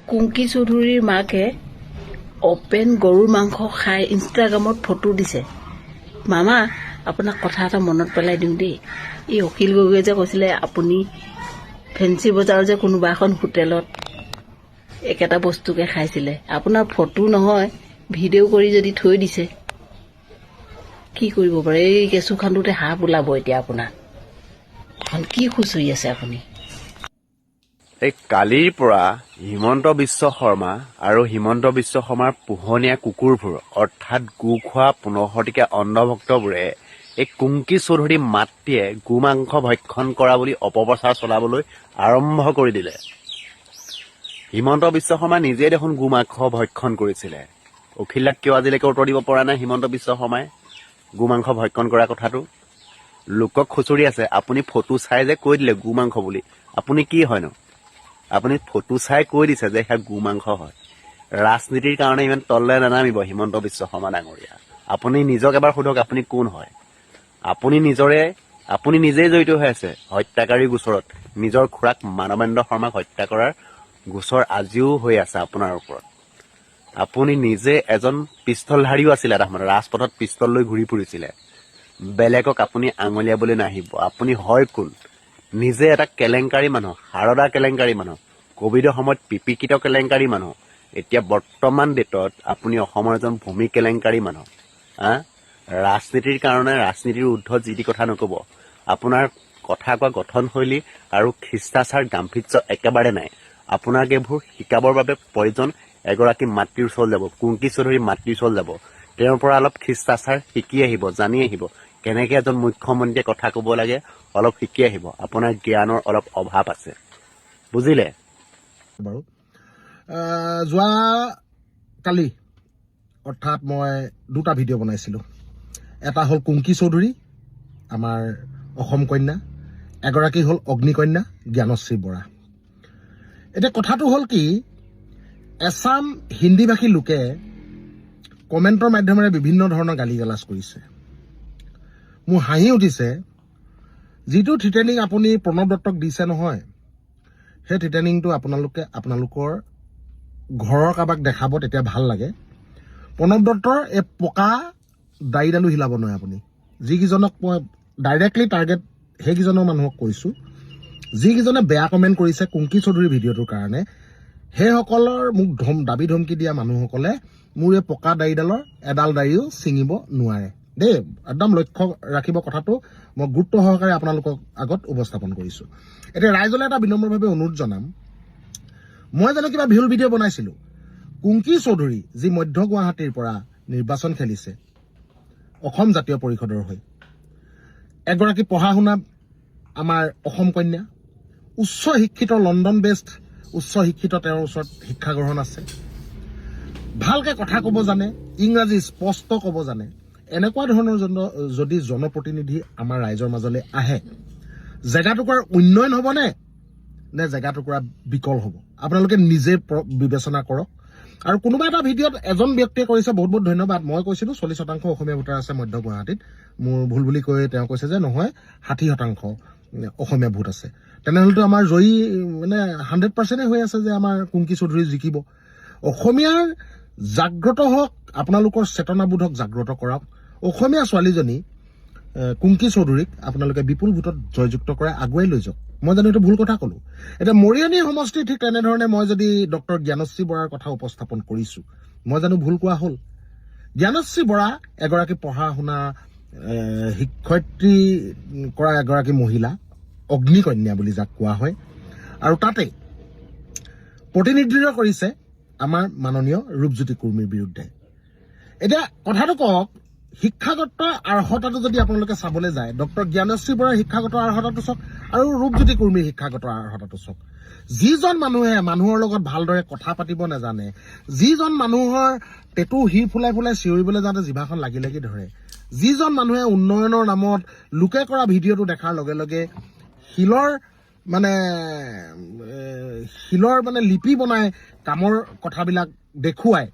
কুংকি চৌধুৰীৰ মাকে অপেন গৰুৰ মাংস খাই ইনষ্টাগ্ৰামত ফটো দিছে। মামা, আপোনাক কথা এটা মনত পেলাই দিওঁ দেই। এই অখিল গগৈয়ে যে কৈছিলে আপুনি ফেঞ্চি বজাৰৰ যে কোনোবা এখন হোটেলত একেটা বস্তুকে খাইছিলে, আপোনাৰ ফটো নহয় ভিডিঅ' কৰি যদি থৈ দিছে, কি কৰিব পাৰে? এই কেঁচু খান্দোতে সাপ ওলাব এতিয়া আপোনাৰ। এখন কি খুচৰি আছে আপুনি? এই কালিৰ পৰা হিমন্ত বিশ্ব শৰ্মা আৰু হিমন্ত বিশ্ব শৰ্মাৰ পোহনীয়া কুকুৰবোৰ অৰ্থাৎ গু খোৱা 15 টকীয়া অন্ধভক্তবোৰে এই কুংকি চৌধুৰী মাতৃয়ে গো মাংস ভক্ষণ কৰা বুলি অপপ্ৰচাৰ চলাবলৈ আৰম্ভ কৰি দিলে। হিমন্ত বিশ্ব শৰ্মা নিজেই দেখোন গো মাংস ভক্ষণ কৰিছিলে। অখিলাক কিয় আজিলৈকে উত্তৰ দিব পৰা নাই হিমন্ত বিশ্ব শৰ্মাই গো মাংস ভক্ষণ কৰা কথাটো? লোকক খুচৰি আছে। আপুনি ফটো চাই যে কৈ দিলে গো মাংস বুলি, আপুনি কি হয়নো? আপুনি ফটো চাই কৈ দিছে যে সেয়া গো মাংস হয়। ৰাজনীতিৰ কাৰণে ইমান তললৈ নানামিব হিমন্ত বিশ্ব শৰ্মা ডাঙৰীয়া। আপুনি নিজক এবাৰ সোধক, আপুনি কোন হয়? আপুনি নিজেই জড়িত হৈ আছে হত্যাকাৰীৰ গোচৰত। নিজৰ খুৰাক মানৱেন্দ্ৰ শৰ্মাক হত্যা কৰাৰ গোচৰ আজিও হৈ আছে আপোনাৰ ওপৰত। আপুনি নিজে এজন পিষ্টলধাৰীও আছিলে, এটা সময়ত ৰাজপথত পিষ্টল লৈ ঘূৰি ফুৰিছিলে। বেলেগক আপুনি আঙুলিয়াবলৈ নাহিব। আপুনি হয় কোন? নিজে এটা কেলেংকাৰী মানুহ, সাৰদা কেলেংকাৰী মানুহ, কভিডৰ সময়ত পিপিকিত কেলেংকাৰী মানুহ। এতিয়া বৰ্তমান ডেটত আপুনি অসমৰ এজন ভূমি কেলেংকাৰী মানুহ। ৰাজনীতিৰ কাৰণে ৰাজনীতিৰ ঊৰ্ধত যি টি কথা নক'ব। আপোনাৰ কথা কোৱা গঠনশৈলী আৰু শিষ্টাচাৰ গাম্ভীৰ্য একেবাৰে নাই। আপোনাক এইবোৰ শিকাবৰ বাবে প্ৰয়োজন এগৰাকী মাতৃৰ ওচৰলৈ যাব, কুংকি চৌধুৰীৰ মাতৃৰ ওচৰলৈ যাব। তেওঁৰ পৰা অলপ শিষ্টাচাৰ শিকি আহিব, জানি আহিব। কেনেকৈ এজন মুখ্যমন্ত্ৰীয়ে কথা ক'ব লাগে অলপ শিকি আহিব। আপোনাৰ জ্ঞানৰ অলপ অভাৱ আছে, বুজিলে? বাৰু যোৱা কালি অৰ্থাৎ মই দুটা ভিডিঅ' বনাইছিলোঁ। এটা হ'ল কুংকি চৌধুৰী, আমাৰ অসম কন্যা, এগৰাকী হ'ল অগ্নিকন্যা জ্ঞানশ্ৰী বৰা। এতিয়া কথাটো হ'ল কি, এছাম হিন্দীভাষী লোকে কমেণ্টৰ মাধ্যমেৰে বিভিন্ন ধৰণৰ গালি গালাজ কৰিছে। মোৰ হাঁহি উঠিছে, যিটো থ্ৰিটেনিং আপুনি প্ৰণৱ দত্তক দিছে নহয়, সেই থ্ৰিটেনিংটো আপোনালোকৰ ঘৰৰ কাৰোবাক দেখাব, তেতিয়া ভাল লাগে। প্ৰণৱ দত্তৰ এই পকা দাড়িডালো হিলাব নোৱাৰে আপুনি। যিকেইজনক মই ডাইৰেক্টলি টাৰ্গেট সেইকেইজনৰ মানুহক কৈছোঁ, যিকেইজনে বেয়া কমেণ্ট কৰিছে কুংকি চৌধুৰীৰ ভিডিঅ'টোৰ কাৰণে, সেইসকলৰ মোক দাবী ধমকি দিয়া মানুহসকলে মোৰ এই পকা দাড়িডালৰ এডাল দাড়িও ছিঙিব নোৱাৰে দেই। একদম লক্ষ্য ৰাখিব কথাটো, মই গুৰুত্ব সহকাৰে আপোনালোকক আগত উপস্থাপন কৰিছোঁ। এতিয়া ৰাইজলৈ এটা বিনম্ৰভাৱে অনুৰোধ জনাম, মই জানো কিবা ভিউল ভিডিঅ' বনাইছিলোঁ। কুংকি চৌধুৰী যি মধ্য গুৱাহাটীৰ পৰা নিৰ্বাচন খেলিছে অসম জাতীয় পৰিষদৰ হৈ, এগৰাকী পঢ়া শুনা আমাৰ অসম কন্যা, উচ্চ শিক্ষিত, লণ্ডন বেছড উচ্চ শিক্ষিত, তেওঁৰ ওচৰত শিক্ষা গ্ৰহণ আছে, ভালকে কথা ক'ব জানে, ইংৰাজী স্পষ্ট ক'ব জানে। এনেকুৱা ধৰণৰ যদি জনপ্ৰতিনিধি আমাৰ ৰাইজৰ মাজলৈ আহে, জেগাটুকুৰাৰ উন্নয়ন হ'বনে নে জেগাটুকুৰা বিকল হ'ব? আপোনালোকে নিজে বিবেচনা কৰক। আৰু কোনোবা এটা ভিডিঅ'ত এজন ব্যক্তিয়ে কৰিছে, বহুত বহুত ধন্যবাদ। মই কৈছিলোঁ 40% অসমীয়া ভোটাৰ আছে মধ্য গুৱাহাটীত, মোৰ ভুল বুলি কৈ তেওঁ কৈছে যে নহয় 60% অসমীয়া ভোট আছে। তেনেহ'লেতো আমাৰ জয়ী 100% হৈ আছে যে আমাৰ কুংকি চৌধুৰী জিকিব। অসমীয়াৰ জাগ্ৰত হওক, আপোনালোকৰ চেতনাবোধক জাগ্ৰত কৰক। অসমীয়া ছোৱালীজনী কুংকি চৌধুৰীক আপোনালোকে বিপুল ভোটত জয়যুক্ত কৰাই আগুৱাই লৈ যাওক। মই জানো এইটো ভুল কথা ক'লো। এতিয়া মৰিয়নি সমষ্টি ঠিক তেনেধৰণে মই যদি ডক্টৰ জ্ঞানশ্ৰী বৰাৰ কথা উপস্থাপন কৰিছোঁ, মই জানো ভুল কোৱা হ'ল? জ্ঞানশ্ৰী বৰা এগৰাকী পঢ়া শুনা শিক্ষয়িত্ৰী কৰা এগৰাকী মহিলা, অগ্নিকন্যা বুলি যাক কোৱা হয়। আৰু তাতে প্ৰতিনিধিত্ব কৰিছে আমাৰ মাননীয় ৰূপজ্যোতি কুৰ্মীৰ বিৰুদ্ধে। এতিয়া কথাটো কওক, শিক্ষাগত আৰ্হতাটো যদি আপোনালোকে চাবলৈ যায়, ডক্টৰ জ্ঞানশ্ৰী বৰাৰ শিক্ষাগত আৰ্হতাটো চাওক আৰু ৰূপজ্যোতি কুৰ্মীৰ শিক্ষাগত আৰ্হতাটো চাওক। যিজন মানুহে মানুহৰ লগত ভালদৰে কথা পাতিব নাজানে, যিজন মানুহৰ পেটু হিৰ ফুলাই ফুলাই চিঞৰিবলৈ যাওঁতে জিভাখন লাগি লাগি ধৰে, যিজন মানুহে উন্নয়নৰ নামত লোকে কৰা ভিডিঅ'টো দেখাৰ লগে লগে শিলৰ লিপি বনাই কামৰ কথাবিলাক দেখুৱাই,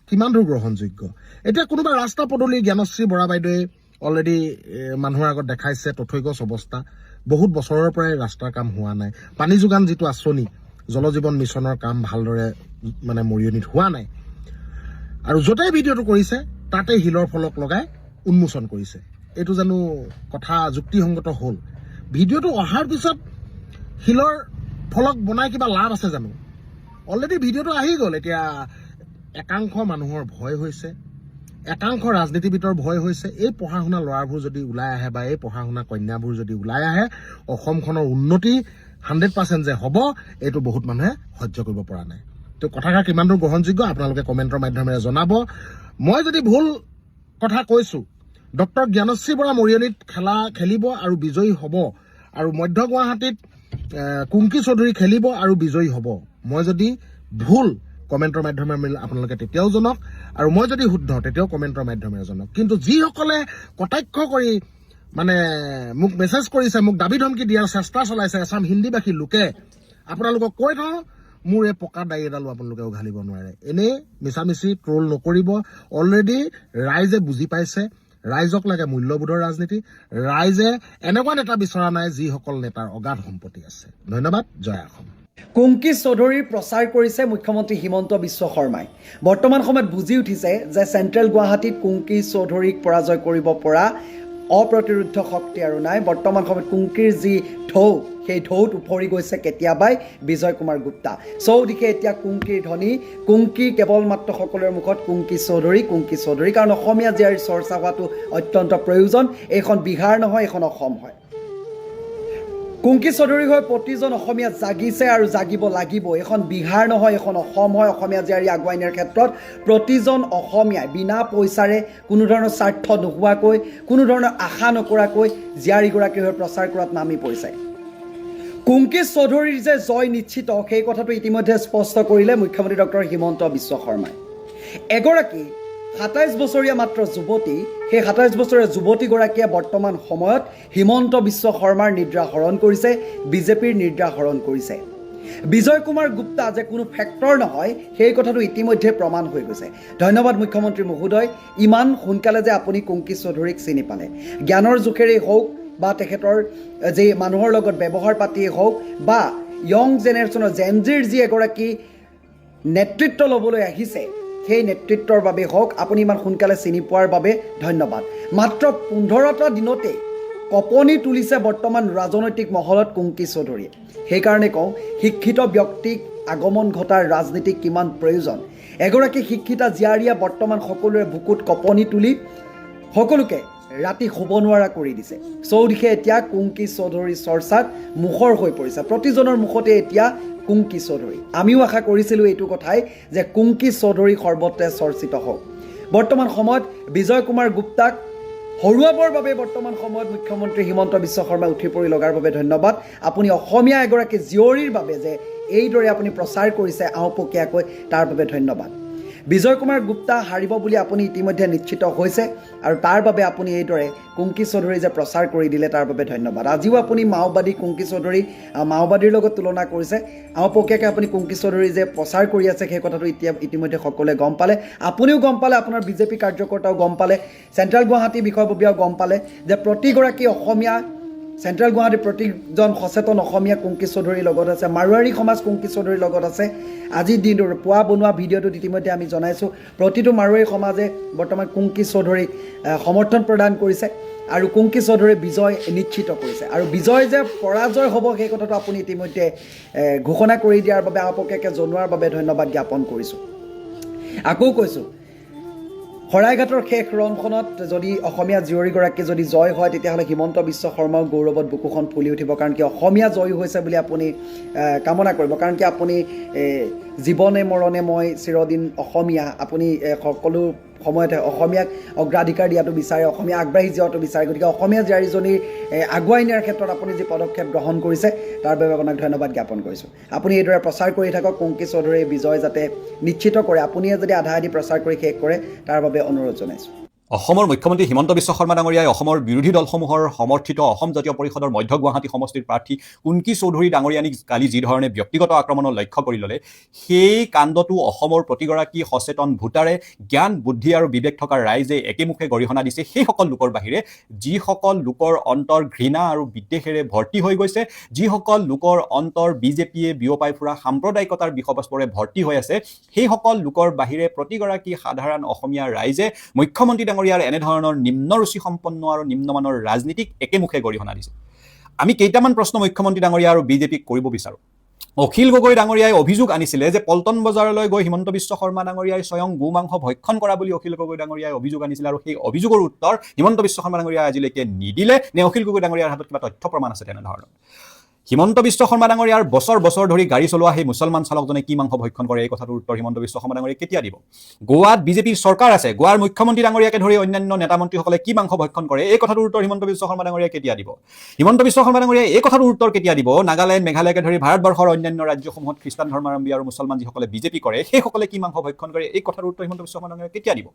কিমান দূৰ গ্ৰহণযোগ্য? এতিয়া কোনোবা ৰাস্তা পদূলি জ্ঞানশ্ৰী বৰা বাইদেৱে অলৰেডি মানুহৰ আগত দেখাইছে তথৈগছ অৱস্থা, বহুত বছৰৰ পৰাই ৰাস্তাৰ কাম হোৱা নাই। পানী যোগান যিটো আঁচনি, জল জীৱন মিছনৰ কাম ভালদৰে মানে মৰিয়নিত হোৱা নাই আৰু য'তেই ভিডিঅ'টো কৰিছে তাতে শিলৰ ফলক লগাই উন্মোচন কৰিছে এইটো জানো কথা যুক্তিসংগত হ'ল ভিডিঅ'টো অহাৰ পিছত শিলৰ ফলক বনাই কিবা লাভ আছে জানো অলৰেডি ভিডিঅ'টো আহি গ'ল এতিয়া একাংশ মানুহৰ ভয় হৈছে একাংশ ৰাজনীতিবিদৰ ভয় হৈছে এই পঢ়া শুনা ল'ৰাবোৰ যদি ওলাই আহে বা এই পঢ়া শুনা কন্যাবোৰ যদি ওলাই আহে অসমখনৰ উন্নতি 100% যে হ'ব এইটো বহুত মানুহে সহ্য কৰিব পৰা নাই তো কথাষাৰ কিমান দূৰ গ্ৰহণযোগ্য আপোনালোকে কমেণ্টৰ মাধ্যমেৰে জনাব মই যদি ভুল কথা কৈছোঁ ডক্টৰ জ্ঞানশ্ৰী বৰা মৰিয়নিত খেলিব আৰু বিজয়ী হ'ব আৰু মধ্য গুৱাহাটীত কুংকি চৌধুৰী খেলিব আৰু বিজয়ী হ'ব মই যদি ভুল কমেণ্টৰ মাধ্যমেৰে আপোনালোকে তেতিয়াও জনাওক আৰু মই যদি শুদ্ধ তেতিয়াও কমেণ্টৰ মাধ্যমেৰে জনাওক কিন্তু যিসকলে কটাক্ষ কৰি মানে মোক মেছেজ কৰিছে মোক দাবী ধমকি দিয়াৰ চেষ্টা চলাইছে এচাম হিন্দীভাষী লোকে আপোনালোকক কৈ থওঁ মোৰ এই পকা দাড়ি এডালো আপোনালোকে উঘালিব নোৱাৰে এনেই মিছামিছি ট্ৰল নকৰিব অলৰেডি ৰাইজে বুজি পাইছে ৰাইজক লাগে মূল্যবোধৰ ৰাজনীতি ৰাইজে এনেকুৱা নেতা বিচৰা নাই যিসকল নেতাৰ অগাধ সম্পত্তি আছে ধন্যবাদ জয় অসম কুংকি চৌধুৰীৰ প্ৰচাৰ কৰিছে মুখ্যমন্ত্ৰী হিমন্ত বিশ্ব শৰ্মাই বৰ্তমান সময়ত বুজি উঠিছে যে চেণ্ট্ৰেল গুৱাহাটীত কুংকি চৌধুৰীক পৰাজয় কৰিব পৰা অপ্ৰতিৰোধ শক্তি আৰু নাই বৰ্তমান সময়ত কুংকিৰ যি ঢৌ সেই ঢৌত উফৰি গৈছে কেতিয়াবাই বিজয় কুমাৰ গুপ্তা চৌদিশে এতিয়া কুংকিৰ ধ্বনি কুংকি কেৱল মাত্ৰ সকলোৰে মুখত কুংকি চৌধুৰী কাৰণ অসমীয়া জীয়াৰ চৰ্চা হোৱাটো অত্যন্ত প্ৰয়োজন এইখন বিহাৰ নহয় এইখন অসম হয় কুংকি চৌধুৰী হৈ প্ৰতিজন অসমীয়া জাগিছে আৰু জাগিব লাগিব এখন বিহাৰ নহয় এখন অসম হয় অসমীয়া জীয়াৰী আগুৱাই নিয়াৰ ক্ষেত্ৰত প্ৰতিজন অসমীয়াই বিনা পইচাৰে কোনো ধৰণৰ স্বাৰ্থ নোহোৱাকৈ কোনো ধৰণৰ আশা নকৰাকৈ জীয়াৰীগৰাকীৰ হৈ প্ৰচাৰ কৰাত নামি পৰিছে কুংকি চৌধুৰীৰ যে জয় নিশ্চিত সেই কথাটো ইতিমধ্যে স্পষ্ট কৰিলে মুখ্যমন্ত্ৰী ডক্টৰ হিমন্ত বিশ্ব শৰ্মাই এগৰাকী ২৭ বছৰীয়া মাত্ৰ যুৱতী সেই ২৭ বছৰীয়া যুৱতীগৰাকীয়ে বৰ্তমান সময়ত হিমন্ত বিশ্ব শৰ্মাৰ নিদ্ৰা হৰণ কৰিছে বিজেপিৰ নিদ্ৰা হৰণ কৰিছে বিজয় কুমাৰ গুপ্তা যে কোনো ফেক্টৰ নহয় সেই কথাটো ইতিমধ্যে প্ৰমাণ হৈ গৈছে ধন্যবাদ মুখ্যমন্ত্ৰী মহোদয় ইমান সোনকালে যে আপুনি কুংকি চৌধুৰীক চিনি পালে জ্ঞানৰ জোখেৰেই হওক বা তেখেতৰ যে মানুহৰ লগত ব্যৱহাৰ পাতিয়েই হওক বা য়ং জেনেৰেশ্যনৰ জেনজিৰ যি এগৰাকী নেতৃত্ব ল'বলৈ আহিছে সেই নেতৃত্বৰ বাবে হওক আপুনি ইমান সোনকালে চিনি পোৱাৰ বাবে ধন্যবাদ মাত্ৰ ১৫টা দিনতে কপনি তুলিছে বৰ্তমান ৰাজনৈতিক মহলত কুংকি চৌধুৰীয়ে সেইকাৰণে কওঁ শিক্ষিত ব্যক্তিক আগমন ঘটাৰ ৰাজনীতি কিমান প্ৰয়োজন এগৰাকী শিক্ষিতা জীয়াৰীয়ে বৰ্তমান সকলোৰে বুকুত কপনি তুলি সকলোকে ৰাতি শুব নোৱাৰা কৰি দিছে চৌদিশে এতিয়া কুংকি চৌধুৰী চৰ্চাত মুখৰ হৈ পৰিছে প্ৰতিজনৰ মুখতে এতিয়া কুংকি চৌধুৰী আমিও আশা কৰিছিলোঁ এইটো কথাই যে কুংকি চৌধুৰী সৰ্বত্ৰে চৰ্চিত হওক বৰ্তমান সময়ত বিজয় কুমাৰ গুপ্তাক হৰুৱাবৰ বাবে বৰ্তমান সময়ত মুখ্যমন্ত্ৰী হিমন্ত বিশ্ব শৰ্মাই উঠি পৰি লগাৰ বাবে ধন্যবাদ আপুনি অসমীয়া এগৰাকী জীয়ৰীৰ বাবে যে এইদৰে আপুনি প্ৰচাৰ কৰিছে আওপকীয়াকৈ তাৰ বাবে ধন্যবাদ বিজয় কুমাৰ গুপ্তা হাৰিব বুলি আপুনি ইতিমধ্যে নিশ্চিত হৈছে আৰু তাৰ বাবে আপুনি এইদৰে কুংকি চৌধুৰী যে প্ৰচাৰ কৰি দিলে তাৰ বাবে ধন্যবাদ আজিও আপুনি মাওবাদী কুংকি চৌধুৰী মাওবাদীৰ লগত তুলনা কৰিছে আওপকীয়াকৈ আপুনি কুংকি চৌধুৰী যে প্ৰচাৰ কৰি আছে সেই কথাটো ইতিমধ্যে সকলোৱে গম পালে আপুনিও গম পালে আপোনাৰ বিজেপি কাৰ্যকৰ্তাও গম পালে চেণ্ট্ৰেল গুৱাহাটী বিষয়ববীয়াও গম পালে যে প্ৰতিগৰাকী অসমীয়া চেণ্ট্ৰেল গুৱাহাটীৰ প্ৰতিজন সচেতন অসমীয়া কুংকি চৌধুৰীৰ লগত আছে মাৰোৱাৰী সমাজ কুংকি চৌধুৰীৰ লগত আছে আজি দিনটোৰ পুৱা বনোৱা ভিডিঅ'টোত ইতিমধ্যে আমি জনাইছোঁ প্ৰতিটো মাৰোৱাৰী সমাজে বৰ্তমান কুংকি চৌধুৰীক সমৰ্থন প্ৰদান কৰিছে আৰু কুংকি চৌধুৰীৰ বিজয় নিশ্চিত কৰিছে আৰু বিজয় যে পৰাজয় হ'ব সেই কথাটো আপুনি ইতিমধ্যে ঘোষণা কৰি দিয়াৰ বাবে আওপকীয়াকৈ জনোৱাৰ বাবে ধন্যবাদ জ্ঞাপন কৰিছোঁ আকৌ কৈছোঁ শৰাইঘাটৰ শেষ ৰণখনত যদি অসমীয়া জীয়ৰীগৰাকী যদি জয় হয় তেতিয়াহ'লে হিমন্ত বিশ্ব শৰ্মাও গৌৰৱত বুকুখন ফুলি উঠিব কাৰণ কি অসমীয়া জয় হৈছে বুলি আপুনি কামনা কৰিব কাৰণ কি আপুনি জীৱনে মৰণে মই চিৰদিন অসমীয়া আপুনি সকলো সময়তে অসমীয়াক অগ্ৰাধিকাৰ দিয়াটো বিচাৰে অসমীয়া আগবাঢ়ি যোৱাটো বিচাৰে গতিকে অসমীয়া জীয়াৰীজনীৰ আগুৱাই নিয়াৰ ক্ষেত্ৰত আপুনি যি পদক্ষেপ গ্ৰহণ কৰিছে তাৰ বাবে আপোনাক ধন্যবাদ জ্ঞাপন কৰিছোঁ আপুনি এইদৰে প্ৰচাৰ কৰি থাকক কুংকি চৌধুৰীৰ বিজয় যাতে নিশ্চিত কৰে আপুনিয়ে যদি আধা আধি প্ৰচাৰ কৰি শেষ কৰে তাৰ বাবে অনুৰোধ জনাইছোঁ অসমৰ মুখ্যমন্ত্ৰী হিমন্ত বিশ্ব শৰ্মা ডাঙৰীয়াই অসমৰ বিৰোধী দলসমূহৰ সমৰ্থিত অসম জাতীয় পৰিষদৰ মধ্য গুৱাহাটী সমষ্টিৰ প্ৰাৰ্থী কুন্কি চৌধুৰী ডাঙৰীয়ানীক কালি যিধৰণে ব্যক্তিগত আক্ৰমণৰ লক্ষ্য কৰি ল'লে, সেই কাণ্ডটো অসমৰ প্ৰতিগৰাকী সচেতন ভোটাৰে, জ্ঞান বুদ্ধি আৰু বিবেক থকা ৰাইজে একেমুখে গৰিহণা দিছে সেইসকল লোকৰ বাহিৰে যিসকল লোকৰ অন্তৰ ঘৃণা আৰু বিদ্বেষেৰে ভৰ্তি হৈ গৈছে, যিসকল লোকৰ অন্তৰ বিজেপিয়ে বিয়পাই ফুৰা সাম্প্ৰদায়িকতাৰ বিষবস্পৰে ভৰ্তি হৈ আছে, সেইসকল লোকৰ বাহিৰে প্ৰতিগৰাকী সাধাৰণ অসমীয়া ৰাইজে মুখ্যমন্ত্ৰী ডাঙৰীয়াৰ এনেধৰণৰ নিম্নৰুচি সম্পন্ন আৰু নিম্নমানৰ ৰাজনীতিক একেমুখে গৰিহণা দিছে। আমি কেইটামান প্ৰশ্ন মুখ্যমন্ত্ৰী ডাঙৰীয়া আৰু বিজেপিক কৰিব বিচাৰোঁ। অখিল গগৈ ডাঙৰীয়াই অভিযোগ আনিছিলে যে পল্টন বজাৰলৈ গৈ হিমন্ত বিশ্ব শৰ্মা ডাঙৰীয়াই স্বয়ং গো মাংস ভক্ষণ কৰা বুলি অখিল গগৈ ডাঙৰীয়াই অভিযোগ আনিছিলে, আৰু সেই অভিযোগৰ উত্তৰ হিমন্ত বিশ্ব শৰ্মা ডাঙৰীয়াই আজিলৈকে নিদিলে নে অখিল গগৈ ডাঙৰীয়াৰ হাতত কিবা তথ্য প্ৰমাণ আছে তেনেধৰণৰ? হিমন্ত বিশ্ব শৰ্মা ডাঙৰীয়াৰ বছৰ বছৰ ধৰি গাড়ী চলোৱা সেই মুছলমান চালকজনে কি মাংস ভক্ষণ কৰে, এই কথাটোৰ উত্তৰ হিমন্ত বিশ্ব শৰ্মা ডাঙৰীয়াই কেতিয়া দিব? গোৱাত বিজেপিৰ চৰকাৰ আছে, গোৱাৰ মুখ্যমন্ত্ৰী ডাঙৰীয়াকে ধৰি অন্যান্য নেতা মন্ত্ৰীসকলে কি মাংস ভক্ষণ কৰে, এই কথাটোৰ উত্তৰ হিমন্ত বিশ্ব শৰ্মা ডাঙৰীয়াই কেতিয়া দিব? হিমন্ত বিশ্ব শৰ্মা ডাঙৰীয়াই এই কথাটোৰ উত্তৰ কেতিয়া দিব? নাগালেণ্ড মেঘালয়কে ধৰি ভাৰতবৰ্ষৰ অন্যান্য ৰাজ্যসমূহত খ্ৰীষ্টান ধৰ্মাৱলম্বী আৰু মুছলমান যিসকলে বিজেপি কৰে সেইসকলে কি মাংস ভক্ষণ কৰে, এই কথাটোৰ উত্তৰ হিমন্ত বিশ্ব শৰ্মা ডাঙৰীয়াই কেতিয়া দিব?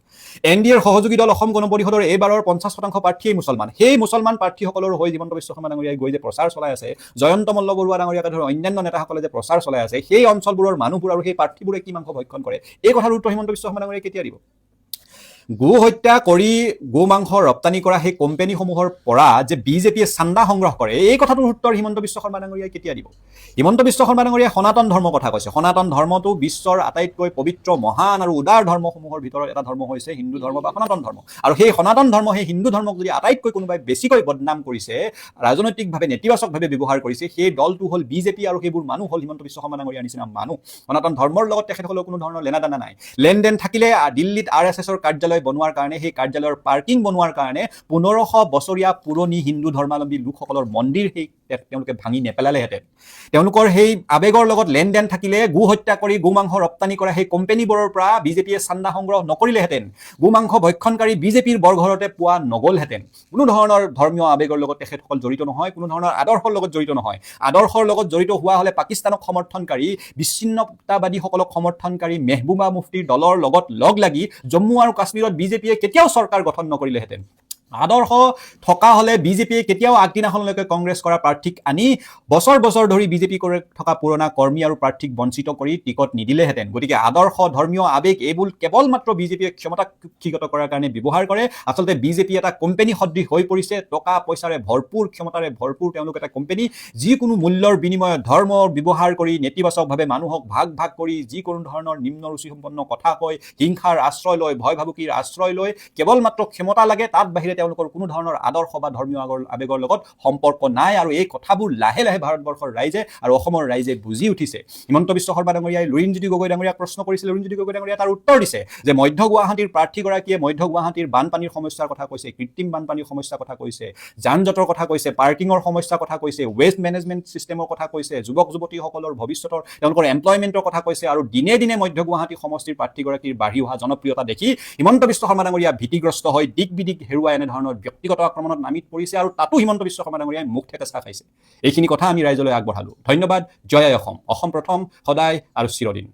NDAৰ সহযোগী দল অসম গণ পৰিষদৰ এইবাৰৰ 50% প্ৰাৰ্থীয়ে মুছলমান, সেই মুছলমান প্ৰাৰ্থীসকলৰ হৈ হিমন্ত বিশ্ব শৰ্মা ডাঙৰীয়াই গৈ যে প্ৰচাৰ চলাই আছে, জয়ন্ত মল্ল বৰুৱা ডাঙৰীয়া ধৰি অন্যান্য নেতাসকলে যে প্ৰচাৰ চলাই আছে, সেই অঞ্চলবোৰৰ মানুহবোৰ আৰু সেই প্ৰাৰ্থীবোৰে কি মাংস ভক্ষণ কৰে, এই কথাৰ উত্তৰ হিমন্ত বিশ্ব শৰ্মা ডাঙৰীয়াই কেতিয়া দিব? গো হত্যা কৰি গো মাংস ৰপ্তানি কৰা সেই কোম্পানীসমূহৰ পৰা যে বিজেপিয়ে চান্দা সংগ্ৰহ কৰে, এই কথাটোৰ উত্তৰ হিমন্ত বিশ্ব শৰ্মা ডাঙৰীয়াই কেতিয়া দিব? হিমন্ত বিশ্ব শৰ্মা ডাঙৰীয়াই সনাতন ধৰ্মৰ কথা কৈছে। সনাতন ধৰ্মটো বিশ্বৰ আটাইতকৈ পবিত্ৰ মহান আৰু উদাৰ ধৰ্মসমূহৰ ভিতৰত এটা ধৰ্ম হৈছে হিন্দু ধৰ্ম বা সনাতন ধৰ্ম, আৰু সেই সনাতন ধৰ্ম, সেই হিন্দু ধৰ্মক যদি আটাইতকৈ কোনোবাই বেছিকৈ বদনাম কৰিছে, ৰাজনৈতিকভাৱে নেতিবাচকভাৱে ব্যৱহাৰ কৰিছে, সেই দলটো হ'ল বিজেপি, আৰু সেইবোৰ মানুহ হ'ল হিমন্ত বিশ্ব শৰ্মা ডাঙৰীয়াৰ নিচিনা মানুহ। সনাতন ধৰ্মৰ লগত তেখেতসকলৰ কোনো ধৰণৰ লেনাদেনা নাই। লেনদেন থাকিলে দিল্লীত RSSৰ কাৰ্যালয় বনোৱাৰ কাৰণে, সেই কাৰ্যালয়ৰ পাৰ্কিং বনোৱাৰ কাৰণে 1500 বছৰীয়া পুৰণি হিন্দু ধৰ্মাৱলম্বী লোকসকলৰ মন্দিৰ সেই তেওঁলোকে ভাঙি নেপেলালেহেঁতেন। তেওঁলোকৰ সেই আৱেগৰ লগত লেনদেন থাকিলে গো হত্যা কৰি গো মাংস ৰপ্তানি কৰা সেই কোম্পানীবোৰৰ পৰা বিজেপিয়ে চান্দা সংগ্ৰহ নকৰিলেহেঁতেন, গো মাংস ভক্ষণকাৰী বিজেপিৰ বৰঘৰতে পোৱা নগ'লহেঁতেন। কোনো ধৰণৰ ধৰ্মীয় আৱেগৰ লগত তেখেতসকল জড়িত নহয়, কোনো ধৰণৰ আদৰ্শৰ লগত জড়িত নহয়। আদৰ্শৰ লগত জড়িত হোৱা হ'লে পাকিস্তানক সমৰ্থনকাৰী, বিচ্ছিন্নতাবাদীসকলক সমৰ্থনকাৰী মেহবুবা মুফতিৰ দলৰ লগত লগ লাগি জম্মু আৰু কাশ্মীৰত বিজেপিয়ে কেতিয়াও চৰকাৰ গঠন নকৰিলেহেঁতেন। আদৰ্শ থকা হ'লে বিজেপিয়ে কেতিয়াও আগদিনাখনলৈকে কংগ্ৰেছ কৰা প্ৰাৰ্থীক আনি বছৰ বছৰ ধৰি বিজেপি কৰি থকা পুৰণা কৰ্মী আৰু প্ৰাৰ্থীক বঞ্চিত কৰি টিকট নিদিলেহেঁতেন। গতিকে আদৰ্শ, ধৰ্মীয় আৱেগ এইবোৰ কেৱল মাত্ৰ বিজেপিয়ে ক্ষমতাক কুক্ষিগত কৰাৰ কাৰণে ব্যৱহাৰ কৰে। আচলতে বিজেপি এটা কোম্পানী সদৃশ হৈ পৰিছে, টকা পইচাৰে ভৰপূৰ, ক্ষমতাৰে ভৰপূৰ তেওঁলোক এটা কোম্পানী। যিকোনো মূল্যৰ বিনিময়ত ধৰ্ম ব্যৱহাৰ কৰি নেতিবাচকভাৱে মানুহক ভাগ ভাগ কৰি যিকোনো ধৰণৰ নিম্ন ৰুচিসম্পন্ন কথা কৈ, হিংসাৰ আশ্ৰয় লৈ, ভয় ভাবুকিৰ আশ্ৰয় লৈ কেৱল মাত্ৰ ক্ষমতা লাগে, তাত বাহিৰে তেওঁলোকৰ কোনো ধৰণৰ আদৰ্শ বা ধৰ্মীয় আৱেগৰ লগত সম্পৰ্ক নাই। আৰু এই কথাবোৰ লাহে লাহে ভাৰতবৰ্ষৰ ৰাইজে আৰু অসমৰ ৰাইজে বুজি উঠিছে। হিমন্ত বিশ্ব শৰ্মা ডাঙৰীয়াই লুৰিণজ্যোতি গগৈ ডাঙৰীয়াক প্ৰশ্ন কৰিছিল, লুৰিণজ্যোতি গগৈ ডাঙৰীয়াই তাৰ উত্তৰ দিছে যে মধ্য গুৱাহাটীৰ প্ৰাৰ্থীগৰাকীয়ে মধ্য গুৱাহাটীৰ বানপানীৰ সমস্যাৰ কথা কৈছে, কৃত্ৰিম বানপানীৰ সমস্যাৰ কথা কৈছে, যান জঁটৰ কথা কৈছে, পাৰ্কিঙৰ সমস্যাৰ কথা কৈছে, ৱেষ্ট মেনেজমেণ্ট ছিষ্টেমৰ কথা কৈছে, যুৱক যুৱতীসকলৰ ভৱিষ্যতৰ তেওঁলোকৰ এমপ্লয়মেণ্টৰ কথা কৈছে। আৰু দিনে দিনে মধ্য গুৱাহাটী সমষ্টিৰ প্ৰাৰ্থীগৰাকীৰ বাঢ়ি অহা জনপ্ৰিয়তা দেখি হিমন্ত বিশ্ব শৰ্মা ডাঙৰীয়া ভীতিগ্ৰস্ত হৈ দিক বিদিক হেৰুৱাই এনেধৰণৰ ব্যক্তিগত আক্ৰমণত নামিত পৰিছে, আৰু তাতো হিমন্ত বিশ্ব শৰ্মা ডাঙৰীয়াই মুখ থেকেচা খাইছে। এইখিনি কথা আমি ৰাইজলৈ আগবঢ়ালোঁ। ধন্যবাদ। জয় আই অসম। অসম প্ৰথম, সদায় আৰু চিৰদিন।